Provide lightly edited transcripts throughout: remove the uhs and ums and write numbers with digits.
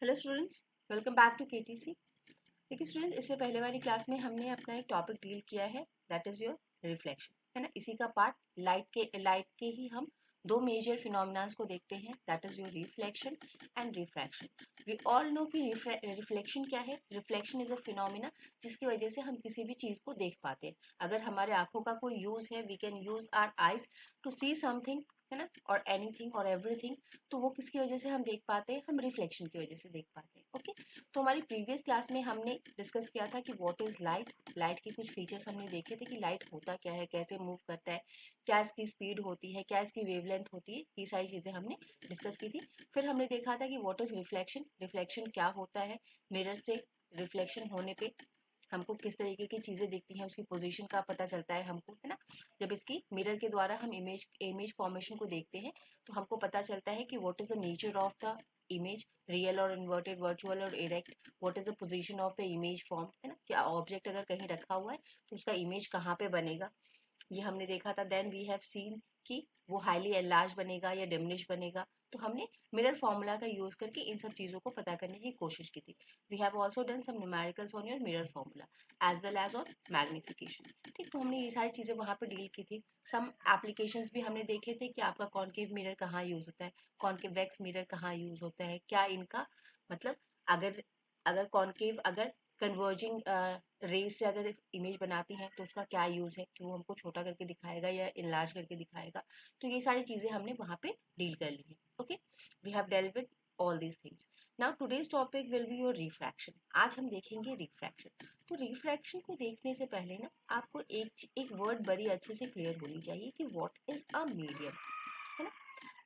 Hello students, welcome back to KTC. देखिए students, इससे पहले वाली क्लास में हमने अपना एक टॉपिक डील किया है, दैट इज योर रिफ्लेक्शन, है ना। इसी का पार्ट लाइट के ही हम दो मेजर फिनोमिनास को देखते हैं, that is your reflection and refraction. We all know कि रिफ्लेक्शन क्या है। रिफ्लेक्शन इज अ फिनोमिना जिसकी वजह से हम किसी भी चीज को देख पाते हैं। अगर हमारे आंखों का कोई यूज है, we can use our eyes to see something, है ना, और एनीथिंग और एवरीथिंग। तो वो किसकी वजह से हम देख पाते हैं? हम रिफ्लेक्शन की वजह से देख पाते हैं। ओके, तो हमारी प्रीवियस क्लास में हमने डिस्कस किया था कि व्हाट इज लाइट। लाइट के कुछ फीचर्स हमने देखे थे कि लाइट होता क्या है, कैसे मूव करता है, क्या इसकी स्पीड होती है, क्या इसकी वेवलेंथ होती है, ये सारी चीजें हमने डिस्कस की थी। फिर हमने देखा था कि व्हाट इज रिफ्लेक्शन, रिफ्लेक्शन क्या होता है। मिरर से रिफ्लेक्शन होने पे हमको किस तरीके की चीजें दिखती हैं, उसकी पोजीशन का पता चलता है हमको, है ना। जब इसकी मिरर के द्वारा हम इमेज फॉर्मेशन को देखते हैं तो हमको पता चलता है कि what is the nature of the image, real और इन्वर्टेड, वर्चुअल और erect, what is the position of the image form, है ना। क्या ऑब्जेक्ट अगर कहीं रखा हुआ है तो उसका इमेज कहाँ पे बनेगा, ये हमने देखा था। देन वी हैव सीन कि वो हाईली एनलार्ज बनेगा या डिमिनिश बनेगा। तो हमने मिरर फॉर्मूला का यूज करके इन सब चीजों को पता करने की कोशिश की थी। We have also done some numericals on your mirror formula as well as on magnification. ठीक, तो हमने ये सारी चीजें वहां पर डील की थी। सम एप्लीकेशंस भी हमने देखे थे कि आपका कॉनकेव मिरर कहाँ यूज होता है, कॉनकेवेक्स मिरर कहाँ यूज होता है, क्या इनका मतलब, अगर अगर कॉनकेव अगर कन्वर्जिंग रेज से अगर इमेज बनाती हैं तो उसका क्या यूज है, कि वो हमको छोटा करके दिखाएगा या इनलार्ज करके दिखाएगा। तो ये सारी चीजें हमने वहां पे डील कर ली है। Okay, we have dealt with all these things. Now today's topic will be your refraction. आज हम देखेंगे रिफ्रैक्शन। तो रिफ्रैक्शन को देखने से पहले ना आपको एक वर्ड बड़ी अच्छे से क्लियर होनी चाहिए कि व्हाट इज अ मीडियम, है ना।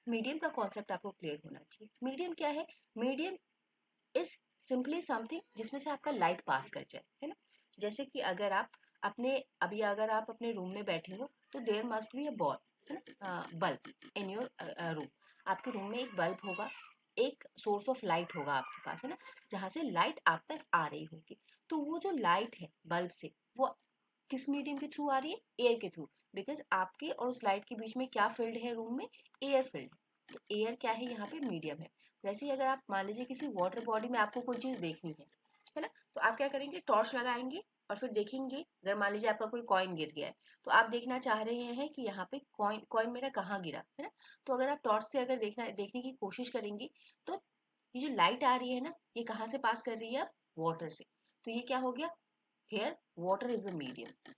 मीडियम का कॉन्सेप्ट आपको क्लियर होना चाहिए। मीडियम क्या है? मीडियम इज सिंपली समथिंग जिसमें से आपका लाइट पास कर जाए, है ना। जैसे कि अगर आप अगर आप अपने रूम में बैठे हो तो there must be a ball, है ना, बल्ब इन योर रूम। आपके रूम में एक बल्ब होगा, एक सोर्स ऑफ लाइट होगा आपके पास, है ना, जहां से लाइट आप तक आ रही होगी। तो वो जो लाइट है बल्ब से, वो किस मीडियम के थ्रू आ रही है? एयर के थ्रू। बिकॉज आपके और उस लाइट के बीच में क्या फील्ड है रूम में? Air field. तो एयर क्या है यहाँ पे? मीडियम है। वैसे ही अगर आप मान लीजिए किसी वाटर बॉडी में आपको कोई चीज देखनी है ना, तो आप क्या करेंगे? टॉर्च लगाएंगे और फिर देखेंगे। अगर मान लीजिए आपका कोई कॉइन गिर गया है तो आप देखना चाह रहे हैं कि यहाँ पे कॉइन कॉइन मेरा कहाँ गिरा, है ना। तो अगर आप टॉर्च से अगर देखने की कोशिश करेंगे तो ये जो लाइट आ रही है ना, ये कहाँ से पास कर रही है? वाटर से। तो ये क्या हो गया? Here water is the medium.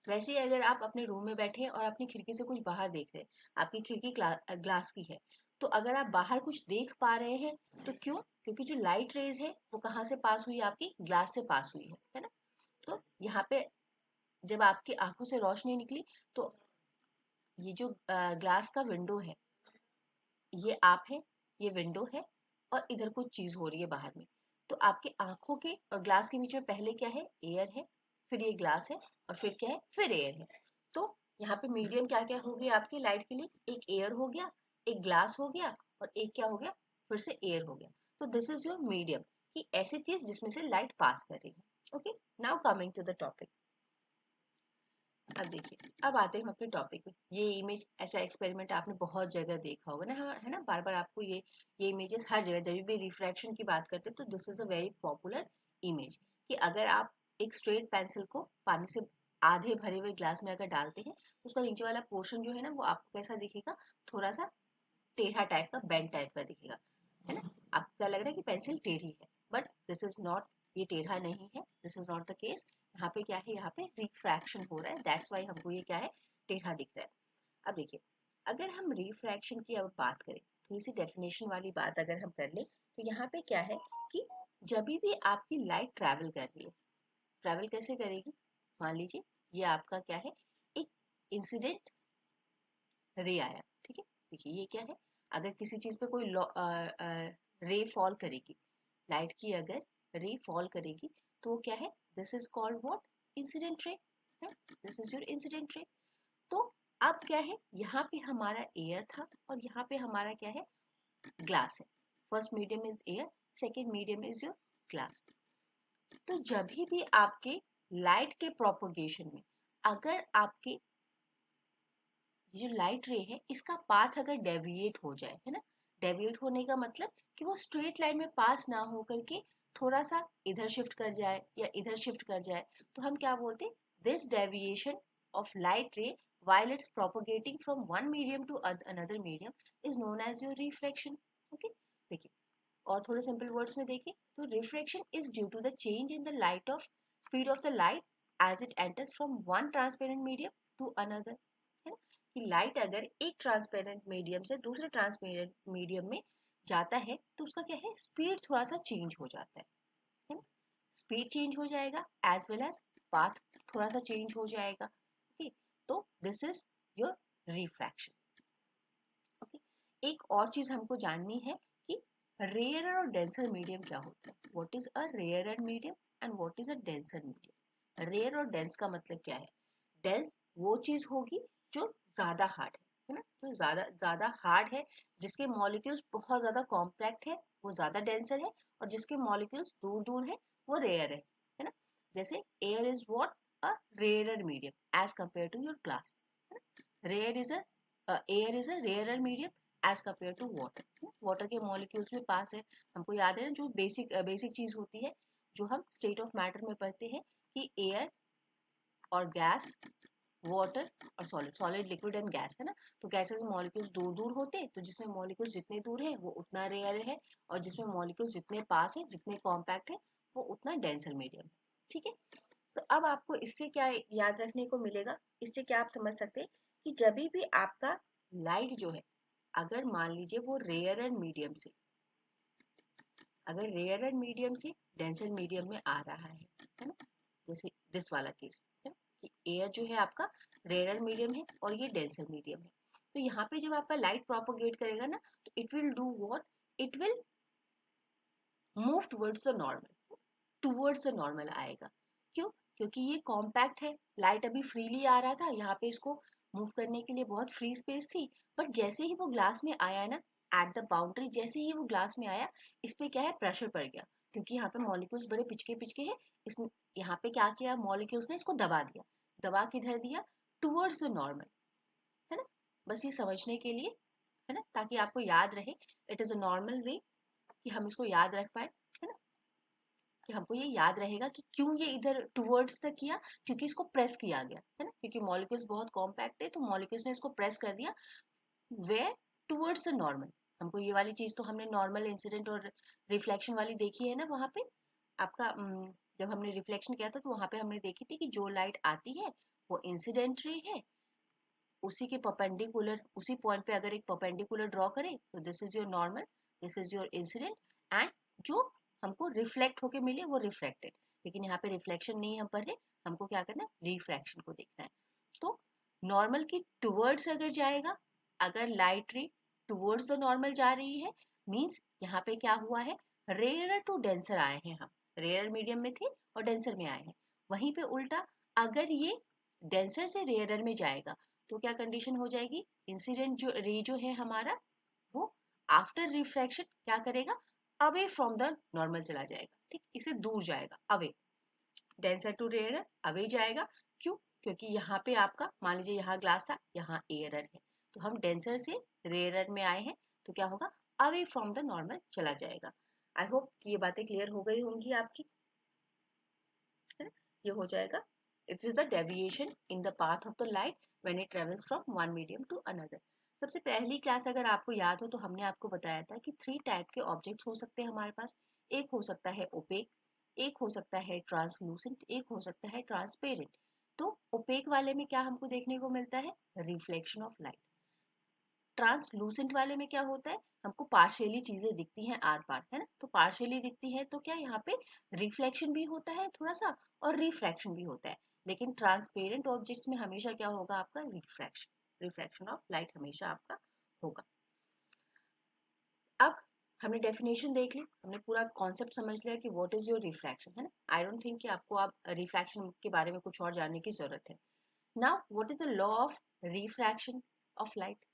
वैसे ही अगर आप अपने रूम में बैठे हैं और अपनी खिड़की से कुछ बाहर देख रहे हैं, आपकी खिड़की ग्लास की है, तो अगर आप बाहर कुछ देख पा रहे हैं तो क्यों? क्योंकि जो लाइट रेज है वो कहाँ से पास हुई? आपकी ग्लास से पास हुई है ना। तो यहाँ पे जब आपकी आंखों से रोशनी निकली तो ये जो ग्लास का विंडो है, ये आप है, ये विंडो है, और इधर कुछ चीज हो रही है बाहर में। तो आपकी आंखों के और ग्लास के बीच में पहले क्या है? एयर है, फिर ये ग्लास है, और फिर क्या है? फिर एयर है। तो यहाँ पे मीडियम क्या क्या हो गया आपकी लाइट के लिए? एक एयर हो गया, एक ग्लास हो गया, और एक क्या हो गया? फिर से एयर हो गया। तो दिस इज योर मीडियम, कि ऐसी चीज जिसमें से लाइट पास कर रही है। Okay, now coming to the topic. अब देखिए, अब आते हैं हम अपने टॉपिक पे। ये इमेज, ऐसा एक्सपेरिमेंट आपने बहुत जगह देखा होगा ना, हाँ, है ना। बार बार आपको ये इमेजेस हर जगह, जब भी रिफ्रैक्शन की बात करते हैं तो this is a very popular image. कि अगर आप एक स्ट्रेट पेंसिल को पानी से आधे भरे हुए ग्लास में अगर डालते हैं तो उसका नीचे वाला पोर्शन जो है ना, वो आपको कैसा दिखेगा? थोड़ा सा टेढ़ा टाइप का, बेंड टाइप का दिखेगा, है ना। आपको क्या लग रहा है कि पेंसिल टेढ़ी है, बट दिस इज नॉट, ये टेढ़ा नहीं है, this is not the case. यहाँ पे क्या है? यहाँ पे रिफ्रैक्शन हो रहा है, दैट्स वाई हमको ये क्या है? टेढ़ा दिख रहा है। अब देखिए, अगर हम रिफ्रैक्शन की अब बात करें, थोड़ी सी डेफिनेशन वाली बात अगर हम कर लें, तो यहाँ पे क्या है कि जब भी आपकी लाइट ट्रैवल कर रही है, ट्रैवल कैसे करेगी? मान लीजिए ये आपका क्या है? एक इंसिडेंट रे आया, ठीक है। देखिए ये क्या है? अगर किसी चीज पे कोई रे फॉल करेगी, लाइट की अगर रे फॉल करेगी, तो वो क्या है? This is called what? Incident ray. This is your incident ray. तो अब क्या है? यहाँ पे हमारा एयर था और यहाँ पे हमारा क्या है? ग्लास है। First medium is air, second medium is your glass. तो जब भी आपके लाइट के प्रोपोगेशन में अगर आपके ये जो लाइट रे है इसका पाथ अगर डेविएट हो जाए, है ना, डेविएट होने का मतलब कि वो स्ट्रेट लाइन में पास ना हो करके थोड़ा सा इधर शिफ्ट कर जाए या इधर शिफ्ट कर जाए, तो हम क्या बोलते हैं, दिस डेविएशन ऑफ लाइट रे while it's propagating from one medium to another medium is known as your reflection. Okay, देखिए और थोड़े सिंपल वर्ड्स में देखें तो refraction is due to the change in the light of speed of the light as it enters from one transparent medium to another, है ना, कि light अगर एक ट्रांसपेरेंट मीडियम से दूसरे ट्रांसपेरेंट मीडियम में जाता है तो उसका क्या है, स्पीड थोड़ा सा चेंज हो जाता है ना, स्पीड चेंज हो जाएगा एज वेल एज पाथ थोड़ा सा चेंज हो जाएगा। ओके, तो this is your refraction. Okay, एक और चीज हमको जाननी है कि रेयरर और डेंसर मीडियम क्या होता है। What is a rarer medium and what is a denser medium. Rare और डेंस का मतलब क्या है, डेंस वो चीज होगी जो ज्यादा हार्ड है ना, जो ज्यादा ज्यादा हार्ड है, जिसके मॉलिक्यूल्स बहुत ज्यादा कॉम्पैक्ट है वो ज्यादा डेंसर है, और जिसके मॉलिक्यूल्स दूर दूर है वो रेयर है ना। जैसे air is what, a rarer medium as compare to your glass, rare is a air is a rarer medium as compare to water. Water के मॉलिक्यूल्स में पास है, हमको याद है ना जो बेसिक चीज होती है जो हम स्टेट ऑफ मैटर में पढ़ते हैं कि एयर और गैस, वाटर और solid, solid liquid and gas, है ना। तो गैसेस मॉलिक्यूल्स दूर दूर होते हैं, तो जिसमें मॉलिक्यूल्स जितने दूर है वो उतना रेयर है, और जिसमें मॉलिक्यूल्स जितने पास है जितने कॉम्पैक्ट है वो उतना डेंसर मीडियम है। ठीक है, तो अब आपको इससे क्या याद रखने को मिलेगा, इससे क्या आप समझ सकते हैं कि जब भी आपका लाइट जो है, अगर मान लीजिए वो रेयर एंड मीडियम से, अगर रेयर एंड मीडियम से डेंसर मीडियम में आ रहा है ना, जैसे दिस वाला केस है कि एयर जो है आपका रेयर मीडियम है और ये डेंसर मीडियम है, तो यहाँ पे जब आपका लाइट प्रोपोगेट करेगा ना तो it will do what, it will move towards the normal आएगा। क्यों, क्योंकि ये कॉम्पैक्ट है, लाइट अभी फ्रीली आ रहा था, यहाँ पे इसको मूव करने के लिए बहुत फ्री स्पेस थी, बट जैसे ही वो ग्लास में आया ना, एट द बाउंड्री जैसे ही वो ग्लास में आया, इस पे क्या है, प्रेशर पड़ गया, क्योंकि यहाँ पे मॉलिक्यूल्स बड़े पिचके पिचके हैं, इस यहाँ पे क्या किया मॉलिक्यूल्स ने, इसको दबा दिया, दबा किधर दिया, टुवर्ड्स द नॉर्मल, है ना। बस ये समझने के लिए, है ना, ताकि आपको याद रहे, it is a normal way कि हम इसको याद रख पाए, है ना, कि हमको ये याद रहेगा कि क्यों ये इधर टुवर्ड्स तक किया, क्योंकि इसको प्रेस किया गया, है ना, क्योंकि मॉलिक्यूल्स बहुत कॉम्पैक्ट है तो मॉलिक्यूल्स ने इसको प्रेस कर दिया वेयर, टुवर्ड्स द नॉर्मल। हमको ये वाली चीज तो हमने नॉर्मल इंसिडेंट और रिफ्लेक्शन वाली देखी है ना, वहां पे आपका जब हमने रिफ्लेक्शन किया था तो वहां पे हमने देखी थी कि जो लाइट आती है वो इंसिडेंट रे है, उसी के परपेंडिकुलर, उसी पॉइंट पे अगर एक परपेंडिकुलर ड्रॉ करें तो this is your normal, this is your incident, and जो हमको रिफ्लेक्ट होके मिले वो रिफ्लेक्टेड। लेकिन यहाँ पे रिफ्लेक्शन नहीं हम पढ़ रहे, हमको क्या करना है, रिफ्रैक्शन को देखना है। तो नॉर्मल की टुवर्ड्स अगर जाएगा, अगर लाइट रे टुवर्ड्स द नॉर्मल जा रही है, मींस यहाँ पे क्या हुआ है, रेयर टू डेंसर आए हैं हम, रेयर मीडियम में थे और डेंसर में आए हैं। वहीं पे उल्टा अगर ये डेंसर से रेयरर में जाएगा तो क्या कंडीशन हो जाएगी, इंसिडेंट जो रे जो है हमारा वो आफ्टर रिफ्रैक्शन क्या करेगा, अवे फ्रॉम द नॉर्मल चला जाएगा, ठीक, इसे दूर जाएगा, away, denser to rarer away जाएगा। क्यों, क्योंकि यहाँ पे आपका मान लीजिए यहाँ ग्लास था, यहाँ एयरर है, तो हम डेंसर से रेयरर में आए हैं तो क्या होगा, अवे फ्रॉम द नॉर्मल चला जाएगा। आई होप ये बातें क्लियर हो गई होंगी आपकी, है ना? ये हो जाएगा, it is the deviation in the path of the light when it travels from one medium to another. सबसे पहली क्लास अगर आपको याद हो तो हमने आपको बताया था कि 3 टाइप के ऑब्जेक्ट्स हो सकते हैं हमारे पास, एक हो सकता है ओपेक, एक हो सकता है ट्रांसलूसेंट, एक हो सकता है ट्रांसपेरेंट। तो ओपेक वाले में क्या हमको देखने को मिलता है, रिफ्लेक्शन ऑफ लाइट। ट्रांसलूसेंट वाले में क्या होता है, हमको पार्शियली चीजें दिखती हैं आर पार, है ना, तो पार्शियली दिखती है तो क्या यहाँ पे रिफ्लेक्शन भी होता है थोड़ा सा और रिफ्रैक्शन भी होता है। लेकिन ट्रांसपेरेंट ऑब्जेक्ट्स में हमेशा क्या होगा आपका, रिफ्रैक्शन, रिफ्रैक्शन ऑफ लाइट हमेशा आपका होगा। अब हमने डेफिनेशन देख ली, हमने पूरा कॉन्सेप्ट समझ लिया कि व्हाट इज योर रिफ्रैक्शन, है ना। आई डोंट थिंक कि आपको आप रिफ्रैक्शन के बारे में कुछ और जानने की जरूरत है। Now what is the law of refraction of light.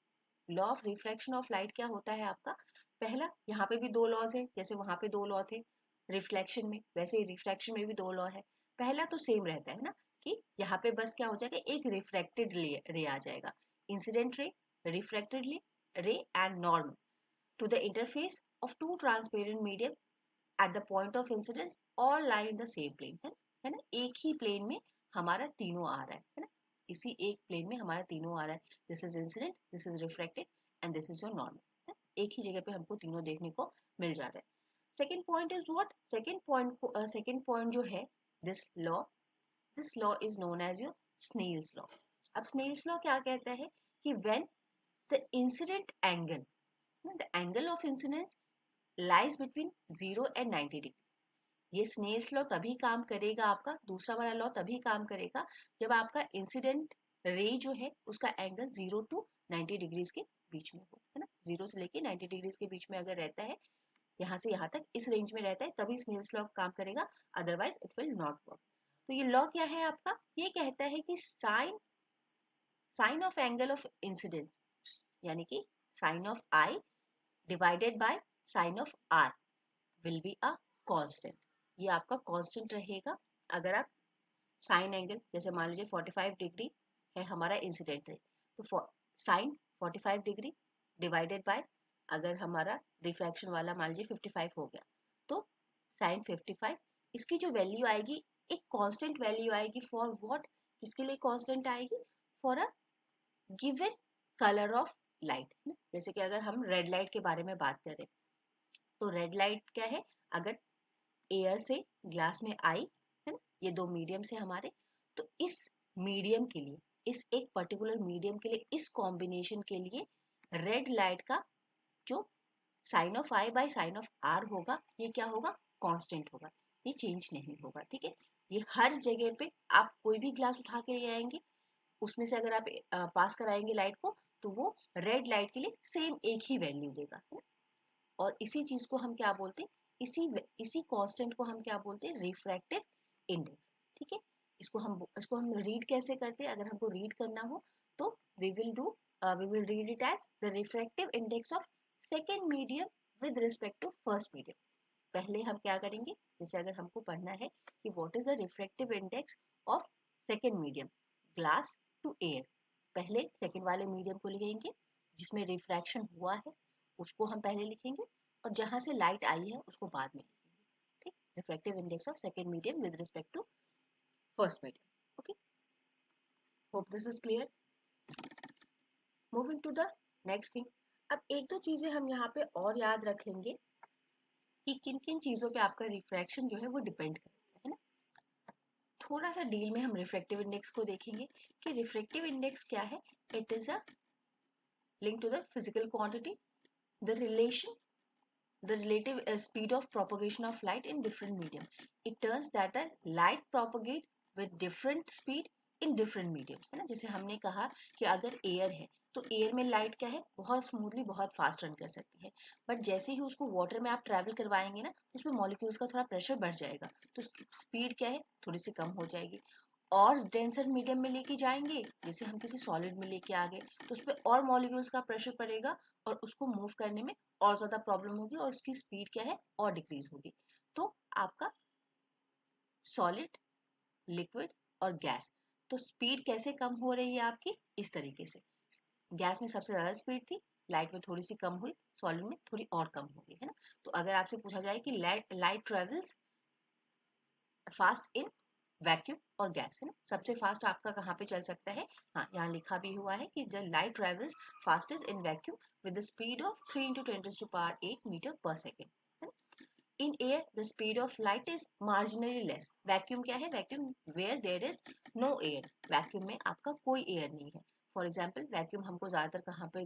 Law of refraction of light क्या होता है आपका, पहला यहाँ पे भी 2 लॉज है, जैसे वहां पे 2 लॉ थे रिफ्लेक्शन में, वैसे ही रिफ्रैक्शन में भी 2 लॉ है। पहला तो सेम रहता है ना, कि यहाँ पे बस क्या हो जाएगा, एक रिफ्रैक्टेड रे आ जाएगा, इंसिडेंट रे, रिफ्रैक्टेड रे and normal. to the interface of two transparent medium at the point of incidence all lie in the same plane, है ना, एक ही प्लेन में हमारा तीनों आ रहा है ना, इसी एक प्लेन में हमारा तीनों आ रहा है. This is incident, this is reflected and this is your normal. एक ही जगह पे हमको तीनों देखने को मिल जा रहा है. Second point is what, second point जो है, this law is known as your Snell's law. अब स्नेल्स लॉ क्या कहता है कि when the incident angle, the angle of incidence lies between 0 and 90 degree. ये स्नेल्स लॉ तभी काम करेगा, आपका दूसरा वाला लॉ तभी काम करेगा जब आपका इंसिडेंट रे जो है उसका एंगल 0 टू 90 डिग्रीज के बीच में हो, है ना, 0 से लेके 90 डिग्रीज के बीच में अगर रहता है, यहाँ से यहाँ तक इस रेंज में रहता है, तभी स्नेल्स लॉ काम करेगा, otherwise it will not work. तो ये लॉ क्या है आपका, ये कहता है कि sine of angle of incidence यानी कि sine of i divided by sine of r will be a constant. ये आपका कांस्टेंट रहेगा. अगर आप साइन एंगल, जैसे मान लीजिए 45 डिग्री है हमारा इंसिडेंट रे, तो साइन 45 डिग्री डिवाइडेड बाय, अगर हमारा रिफ्रैक्शन वाला मान लीजिए 55 हो गया, तो साइन 55, इसकी जो वैल्यू आएगी एक कांस्टेंट वैल्यू आएगी. फॉर व्हाट, किसके लिए कांस्टेंट आएगी, for a given colour of light. जैसे कि अगर हम रेड लाइट के बारे में बात करें, तो रेड लाइट क्या है, अगर एयर से ग्लास में आई, है ना, ये दो मीडियम से हमारे, तो इस मीडियम के लिए, इस एक पर्टिकुलर मीडियम के लिए, इस कॉम्बिनेशन के लिए रेड लाइट का जो sine of i by sine of r होगा, ये क्या होगा, कांस्टेंट होगा, ये चेंज नहीं होगा. ठीक है, ये हर जगह पे आप कोई भी ग्लास उठा के ले आएंगे, उसमें से अगर आप पास कराएंगे लाइट को, तो वो रेड लाइट के लिए सेम एक ही वैल्यू देगा, है ना. और इसी चीज को हम क्या बोलते हैं, इसी कांस्टेंट को हम क्या बोलते हैं, रिफ्रैक्टिव इंडेक्स. ठीक है, इसको हम रीड कैसे करते हैं, अगर हमको रीड करना हो तो we will read it as the refractive index of second medium with respect to first medium. पहले हम क्या करेंगे, जैसे अगर हमको पढ़ना है कि what is the refractive index of second medium glass to air, पहले सेकेंड वाले मीडियम को लिखेंगे जिसमें रिफ्रैक्शन हुआ है, उसको हम पहले लिखेंगे, और जहां से लाइट आई है उसको बाद में लिखेंगे. ठीक, refractive index of second medium with respect to first medium. Okay, hope this is clear. Moving to the next thing. अब एक दो चीजें हम यहाँ पे और याद रख लेंगे कि किन किन चीजों पे आपका रिफ्रैक्शन जो है वो डिपेंड करता है ना. थोड़ा सा डील में हम रिफ्रैक्टिव इंडेक्स को देखेंगे कि रिफ्रैक्टिव इंडेक्स क्या है. It is a link to the physical quantity, the relation, the relative speed of propagation of light in different medium. It turns that the light propagate with different speed in different mediums, है ना. जैसे हमने कहा कि अगर air है तो air में लाइट क्या है, बहुत स्मूथली बहुत फास्ट रन कर सकती है, बट जैसे ही उसको वाटर में आप ट्रैवल करवाएंगे ना, तो उसमें मॉलिक्यूल्स का थोड़ा प्रेशर बढ़ जाएगा, तो उसकी स्पीड क्या है, थोड़ी सी कम हो जाएगी. और डेंसर मीडियम में लेके जाएंगे, जैसे हम किसी सॉलिड में लेके आ गए, तो उस पर और मॉलिक्यूल्स का प्रेशर पड़ेगा और उसको मूव करने में और ज्यादा प्रॉब्लम होगी और उसकी स्पीड क्या है, और डिक्रीज होगी. तो आपका सॉलिड, लिक्विड और गैस, तो स्पीड कैसे कम हो रही है आपकी, इस तरीके से. गैस में सबसे ज्यादा स्पीड थी, लाइट में थोड़ी सी कम हुई, सॉलिड में थोड़ी और कम हो गई, है ना. तो अगर आपसे पूछा जाए कि light travels fast in vacuum और गैस, है ना, सबसे फास्ट आपका कहाँ पे चल सकता है, हाँ यहाँ लिखा भी हुआ है कि the light travels fastest in vacuum with the speed of 3 into 10⁻⁸ metre पर second. In air the speed of light is marginally less. Vacuum क्या है, vacuum where there is no air, vacuum में आपका कोई एयर नहीं है. For example vacuum हमको ज्यादातर कहाँ पे,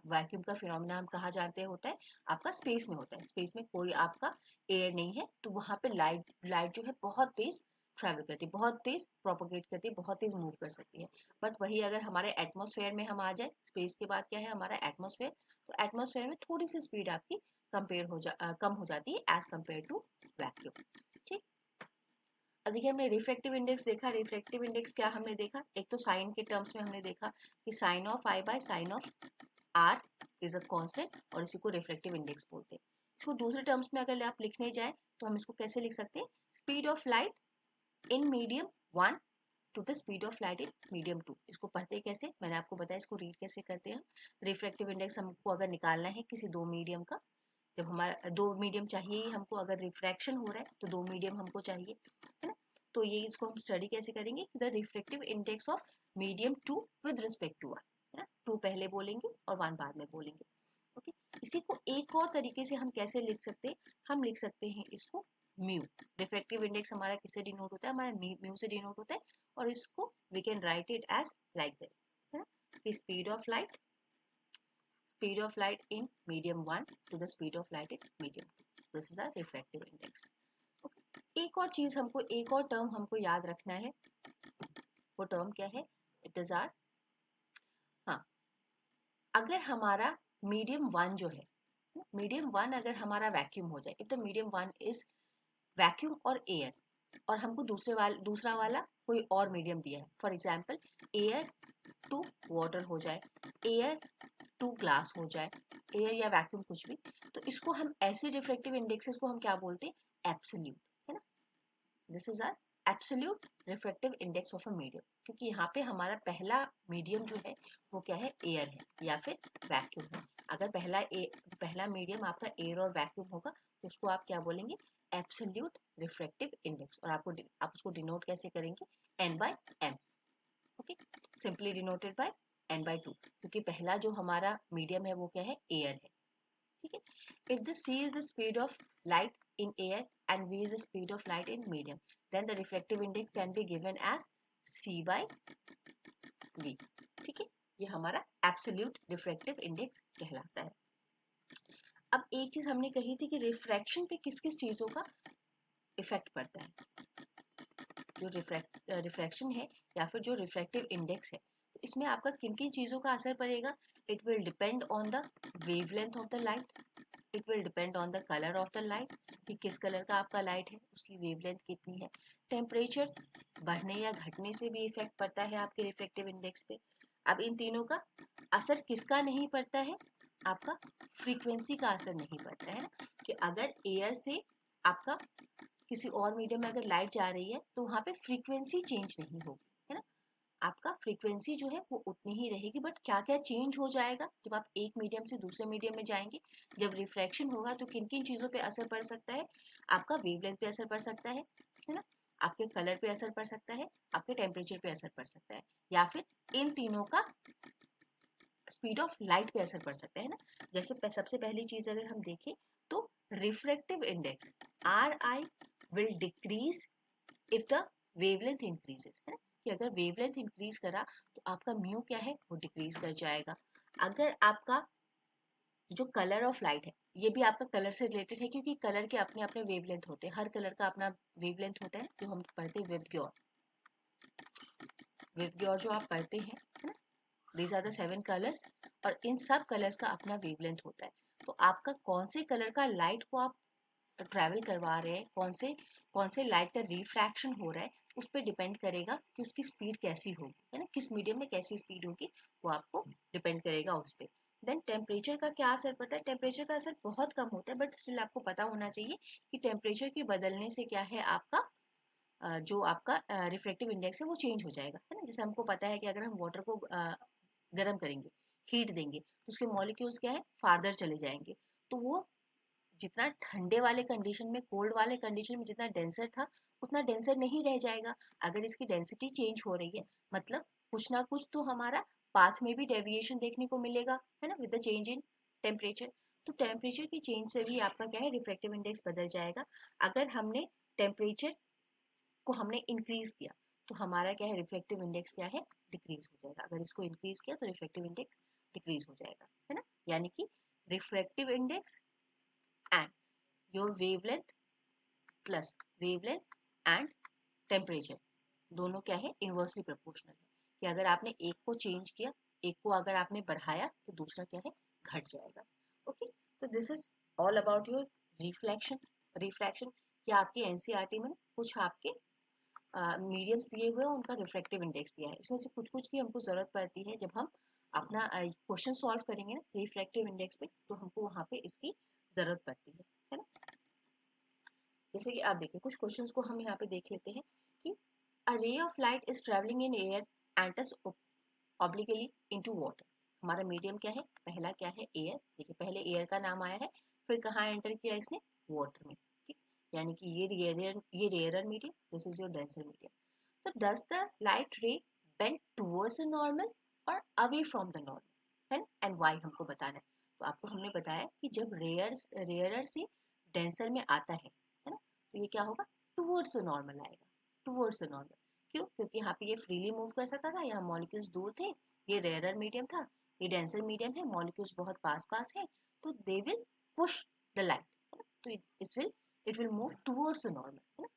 वैक्यूम का फिनोमिना हम कहाँ जानते होता है, आपका स्पेस में होता है. स्पेस में कोई आपका एयर नहीं है, तो वहां पे लाइट जो है बहुत तेज ट्रैवल करती है, बहुत तेज प्रोपोगेट करती है, बहुत तेज मूव कर सकती है. बट वही अगर हमारे एटमॉस्फेयर में हम आ जाए, स्पेस के बाद क्या है हमारा एटमॉस्फेयर, तो एटमॉस्फेयर में थोड़ी सी स्पीड आपकी कम हो जाती है एज कम्पेयर टू वैक्यूम. ठीक, अब देखिए हमने रिफ्रैक्टिव इंडेक्स देखा. रिफ्रैक्टिव इंडेक्स क्या हमने देखा, एक तो साइन के टर्म्स में हमने देखा कि sine of i by sine of r is a constant, और इसी को रिफ्रैक्टिव इंडेक्स बोलते हैं. इसको दूसरे टर्म्स में अगर आप लिखने जाए तो हम इसको कैसे लिख सकते हैं, speed of light in medium 1 to the speed of light in medium 2। इसको पढ़ते कैसे, मैंने आपको बताया, इसको रीड कैसे करते हैं। रिफ्रैक्टिव इंडेक्स हमको अगर निकालना है किसी दो मीडियम का, जब हमारा दो मीडियम चाहिए ही हमको, अगर रिफ्रैक्शन हो रहा है तो दो मीडियम हमको चाहिए, है ना। तो ये इसको हम स्टडी कैसे करेंगे, the refractive index of medium 2 with respect to 1, है ना। 2 पहले बोलेंगे और 1 बाद में बोलेंगे। ओके, इसी को एक और तरीके से हम कैसे लिख सकते हैं, हम लिख सकते हैं इसको म्यू। रिफ्रैक्टिव इंडेक्स हमारा किससे डिनोट होता है, हमारा म्यू से डिनोट होता है, और इसको we can write it as like this, है ना। Speed of light in medium 1 to the speed of light in medium 2, this is our refractive index. एक और चीज हमको, एक और टर्म हमको याद रखना है, वो टर्म क्या है, इट इज आर, हाँ, अगर हमारा मीडियम 1 जो है, मीडियम 1 अगर हमारा वैक्यूम हो जाए, if the medium 1 is vacuum और एयर, और हमको दूसरा वाला कोई और मीडियम दिया है, for example air to water हो जाए, एयर टू ग्लास हो जाए, एयर या वैक्यूम कुछ भी, तो इसको हम ऐसे रिफ्रैक्टिव इंडेक्सेस को हम क्या बोलते हैं, एब्सोल्यूट, है ना। This is our absolute refractive index of a medium, क्योंकि यहाँ पे हमारा पहला मीडियम जो है वो क्या है, एयर है या फिर वैक्यूम है। अगर पहला मीडियम आपका एयर और वैक्यूम होगा तो उसको आप क्या बोलेंगे, एब्सोल्यूट रिफ्रैक्टिव इंडेक्स। और आप उसको डिनोट कैसे करेंगे, n by m, okay, simply denoted by n by 2, क्योंकि पहला जो हमारा मीडियम है वो क्या है, एयर है, ठीक है। If the c is the speed of light in air and v is the speed of light in medium, then the refractive index can be given as c by v, ठीक है। ये हमारा absolute refractive index कहलाता है। अब एक चीज हमने कही थी कि रिफ्रैक्शन पे किस किस चीजों का इफेक्ट पड़ता है, जो रिफ्रैक्शन है या फिर जो रिफ्रैक्टिव इंडेक्स है, तो इसमें आपका किन किन चीजों का असर पड़ेगा, it will depend on the wavelength of the light, it will depend on the colour of the light, कि किस कलर का आपका लाइट है, उसकी वेवलेंथ कितनी है, टेम्परेचर बढ़ने या घटने से भी इफेक्ट पड़ता है आपके रिफ्रैक्टिव इंडेक्स पे। अब इन तीनों का असर किसका नहीं पड़ता है, आपका फ्रीक्वेंसी का असर नहीं पड़ता है ना, कि अगर एयर से आपका किसी और मीडियम में अगर लाइट जा रही है तो वहां पे फ्रीक्वेंसी चेंज नहीं होगी, है ना। आपका फ्रीक्वेंसी जो है वो उतनी ही रहेगी, बट क्या क्या चेंज हो जाएगा जब आप एक मीडियम से दूसरे मीडियम में जाएंगे, जब रिफ्रैक्शन होगा तो किन किन चीजों पे असर पड़ सकता है, आपका वेवलेंथ पे असर पड़ सकता है ना, आपके कलर पे असर पड़ सकता है, आपके टेम्परेचर पे असर पड़ सकता है, या फिर इन तीनों का स्पीड ऑफ लाइट पे असर पड़ सकता है ना। जैसे सबसे पहली चीज अगर हम देखें तो refractive index RI will decrease if the wavelength increases, है ना, कि अगर वेवलेंथ इंक्रीज करा तो आपका म्यू क्या है, वो डिक्रीज कर जाएगा। अगर आपका जो कलर ऑफ लाइट है, ये भी आपका कलर से रिलेटेड है, क्योंकि कलर के अपने अपने वेवलेंथ होते हैं, हर कलर का अपना वेवलेंथ होता है, जो हम पढ़ते हैं वेवग्योर जो आप पढ़ते हैं, है ना, दीज आर द 7 कलर्स, और इन सब कलर्स का अपना वेवलेंथ होता है। तो आपका कौन से कलर का लाइट को आप ट्रैवल करवा रहे हैं, कौन से लाइट का रिफ्रैक्शन हो रहा है, उस पर डिपेंड करेगा कि उसकी स्पीड कैसी होगी, है ना, किस मीडियम में कैसी स्पीड होगी, वो आपको डिपेंड करेगा उस पर। देन टेम्परेचर का क्या असर पड़ता है, टेम्परेचर का असर बहुत कम होता है, बट स्टिल आपको पता होना चाहिए कि टेम्परेचर के बदलने से क्या है, आपका जो आपका रिफ्रैक्टिव इंडेक्स है वो चेंज हो जाएगा, है ना। जैसे हमको पता है कि अगर हम वाटर को गर्म करेंगे, हीट देंगे, तो उसके मॉलिक्यूल्स क्या है, फार्दर चले जाएंगे, तो वो जितना ठंडे वाले कंडीशन में, कोल्ड वाले कंडीशन में जितना डेंसर था उतना डेंसर नहीं रह जाएगा। अगर इसकी डेंसिटी चेंज हो रही है, मतलब कुछ ना कुछ तो हमारा पाथ में भी डेविएशन देखने को मिलेगा, है ना, with the change in temperature. तो टेम्परेचर की चेंज से भी आपका क्या है, रिफ्रैक्टिव इंडेक्स बदल जाएगा। अगर हमने टेम्परेचर को हमने इंक्रीज किया तो हमारा क्या है, रिफ्रैक्टिव इंडेक्स क्या है, डिक्रीज हो जाएगा। अगर इसको इंक्रीज किया तो रिफ्रैक्टिव इंडेक्स डिक्रीज हो जाएगा, है ना। यानी कि refractive index and your wavelength plus wavelength and temperature दोनों क्या है, इनवर्सली प्रोपोर्शनल है, कि अगर आपने एक को चेंज किया, एक को अगर आपने बढ़ाया तो दूसरा क्या है, घट जाएगा। ओके, तो this is all about your reflection. Reflection क्या आपकी एनसीईआरटी में कुछ आपके मीडियम्स दिए हुए हैं, उनका रिफ्रैक्टिव इंडेक्स दिया है, इसमें से कुछ कुछ की हमको जरूरत पड़ती है जब हम अपना क्वेश्चन सॉल्व करेंगे ना रिफ्रैक्टिव इंडेक्स पे, तो हमको वहाँ पे इसकी जरूरत पड़ती है ना। जैसे कि आप देखिए कुछ क्वेश्चंस को हम यहाँ पे देख लेते हैं कि A ray of light is traveling in air enters obliquely into water. हमारा मीडियम क्या है, पहला क्या है, एयर. देखिए पहले एयर का नाम आया है, फिर कहाँ एंटर किया इसने, वाटर में. ठीक, यानी कि ये rarer medium, this is your denser medium. तो does the light ray bend towards the normal और अवे फ्रॉम द नॉर्मल, है, एंड वाई हमको बताना है. तो आपको हमने बताया कि जब रेयरर से डेंसर में आता है ना, तो ये क्या होगा, टुवर्ड्स द नॉर्मल आएगा, टुवर्ड्स द नॉर्मल. क्यों, क्योंकि यहाँ पे ये फ्रीली मूव कर सकता था, यहाँ मॉलिक्यूल्स दूर थे, ये रेयरर मीडियम था, ये डेंसर मीडियम है, मॉलिक्यूल्स बहुत पास पास है, तो they will push the light, तो it will move towards the normal, है ना,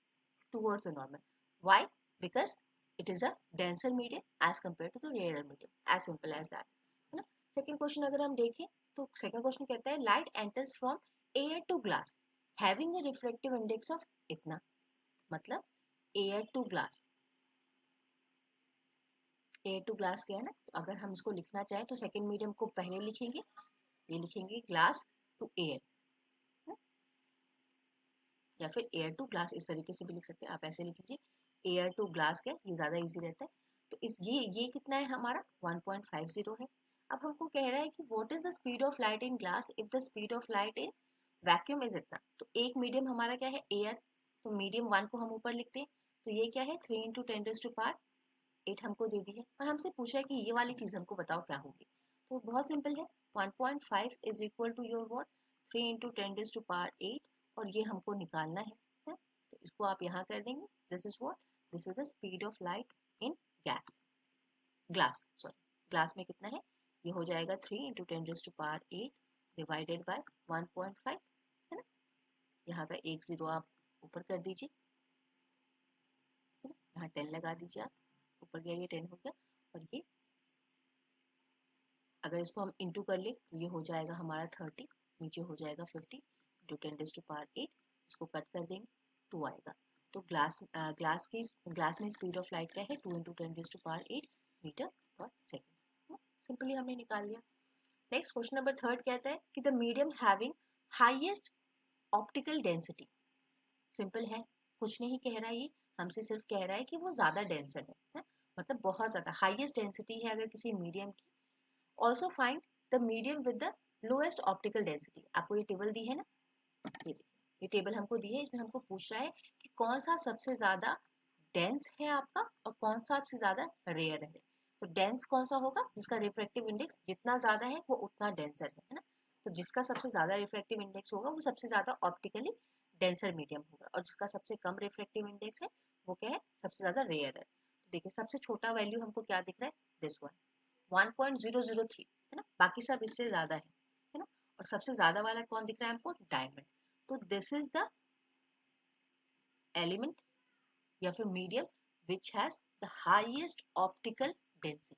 towards the normal. Why, because it is a denser medium as compared to the rarer medium, as simple as that, है ना. Second question अगर हम देखें तो second question कहता है light enters from air to glass having a reflective index of इतना. मतलब air to glass, air to glass क्या है ना, तो अगर हम इसको लिखना चाहें तो सेकंड मीडियम को पहले लिखेंगे, ये लिखेंगे ग्लास टू एयर, या फिर एयर टू ग्लास इस तरीके से भी लिख सकते हैं, आप ऐसे लिख लीजिए एयर टू ग्लास क्या, ये ज़्यादा इजी रहता है. तो इस ये कितना है हमारा 1.50 है. अब हमको कह रहा है कि what is the speed of light in glass if the speed of light in vacuum is इतना. तो एक मीडियम हमारा क्या है, एयर, तो मीडियम 1 को हम ऊपर लिखते हैं, तो ये क्या है 3 × 10⁸ हमको दे दी है, और हमसे पूछा है कि ये वाली चीज़ हमको बताओ क्या होगी. तो बहुत सिंपल है, 1.5 is equal to your what, 3 × 10⁸, और ये हमको निकालना है. तो इसको आप यहाँ कर देंगे, this is what, this is the speed of light in glass में कितना है, ये हो जाएगा 3 × 10⁸ डिवाइडेड बाय 1.5, है ना. यहाँ का एक जीरो आप ऊपर कर दीजिए, यहाँ 10 लगा दीजिए, आप ऊपर गया ये 10 हो गया, और ये अगर इसको हम इंटू कर ले तो ये हो जाएगा हमारा 30, नीचे हो जाएगा 50 × 10⁸, इसको कट कर देंगे 2 आएगा. तो ग्लास में स्पीड ऑफ लाइट क्या है, 2 × 10⁸ मीटर पर सेकेंड. सिंपली हमने निकाल लिया. नेक्स्ट क्वेश्चन नंबर थर्ड कहता है कि the medium having highest optical density. Simple है, कुछ नहीं कह रहा है, ये हमसे सिर्फ कह रहा है कि वो ज्यादा डेंसर है? मतलब बहुत ज्यादा हाईएस्ट डेंसिटी है अगर किसी मीडियम की. Also find the medium with the lowest optical density. आपको ये टेबल दी है ना, ये टेबल हमको दी है, इसमें हमको पूछ रहा है कि कौन सा सबसे ज्यादा डेंस है आपका और कौन सा सबसे ज्यादा रेयर है. तो डेंस कौन सा होगा, जिसका रिफ्रैक्टिव इंडेक्स जितना ज्यादा है वो उतना डेंसर है ना. तो जिसका सबसे ज्यादा रिफ्रैक्टिव इंडेक्स होगा वो सबसे ज्यादा ऑप्टिकली डेंसर मीडियम होगा, और जिसका सबसे कम रिफ्रैक्टिव इंडेक्स है वो क्या है, सबसे ज्यादा रेयर है. तो देखिए सबसे छोटा वैल्यू हमको क्या दिख रहा है, दिस वन 1.003, है ना, बाकी सब इससे ज्यादा है ना. और सबसे ज्यादा वाला कौन दिख रहा है हमको, डायमंड. तो दिस इज द एलिमेंट या फिर medium which has the highest optical density.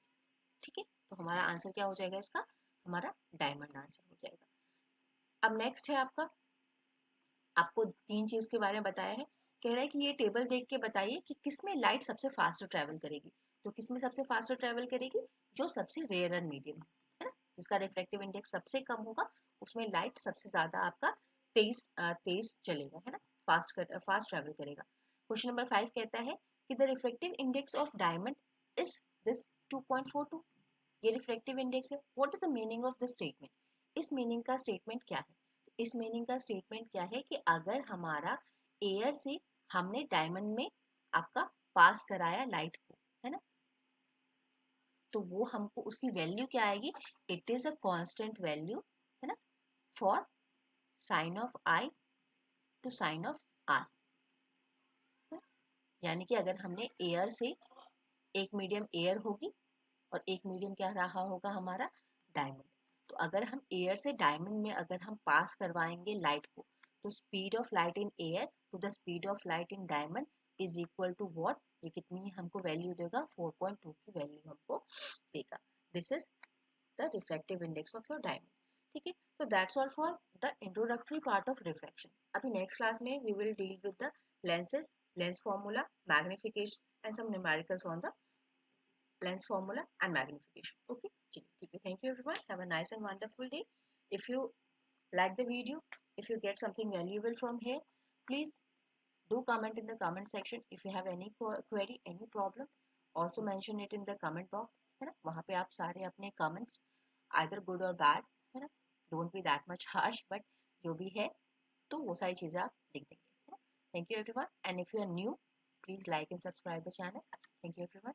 ठीक है, तो हमारा आंसर क्या हो जाएगा इसका, हमारा डायमंड आंसर हो जाएगा. अब नेक्स्ट है आपका, आपको तीन चीज के बारे में बताया है, कह रहा है कि ये टेबल देख के बताइए कि किसमें लाइट सबसे फास्ट ट्रेवल करेगी. तो किसमें सबसे फास्ट ट्रेवल करेगी, जो सबसे रेयर मीडियम है ना, जिसका रिफ्रैक्टिव इंडेक्स सबसे कम होगा, उसमें लाइट सबसे ज्यादा आपका तेज तेज चलेगा, है ना, फास्ट ट्रेवल करेगा. क्वेश्चन नंबर 5 कहता है कि the refractive index of diamond is this 2.42. ये रिफ्रैक्टिव इंडेक्स है. What is the meaning of this statement. इस मीनिंग का स्टेटमेंट क्या है, इस मीनिंग का स्टेटमेंट क्या है कि अगर हमारा एयर से हमने डायमंड में आपका पास कराया लाइट को, है ना, तो वो हमको उसकी वैल्यू क्या आएगी, it is a constant value, है ना, for sine of i to sine of r. यानी कि अगर हमने एयर से, एक मीडियम एयर होगी और एक मीडियम क्या रहा होगा हमारा, डायमंड. तो अगर हम एयर से डायमंड में अगर हम पास करवाएंगे लाइट को, तो speed of light in air to the speed of light in diamond is equal to what, ये कितनी हमको वैल्यू देगा, 4.2 की वैल्यू हमको देगा. This is the refractive index of your diamond. ठीक है, तो that's all for the introductory part of refraction. अभी नेक्स्ट क्लास में we will deal with the lenses, lens formula, magnification and some numericals on the lens formula and magnification. Okay, ठीक है, thank you everyone, have a nice and wonderful day. If you like the video, if you get something valuable from here, please Do comment in the comment section if you have any query, any problem. Also mention it in the comment box, है ना, वहाँ पे आप सारे अपने comments either good or bad, है ना, don't be that much harsh, but जो भी है तो वो सारी चीज़ें आप लिख देंगे, है ना. Thank you everyone, and if you are new, please like and subscribe the channel. Thank you everyone.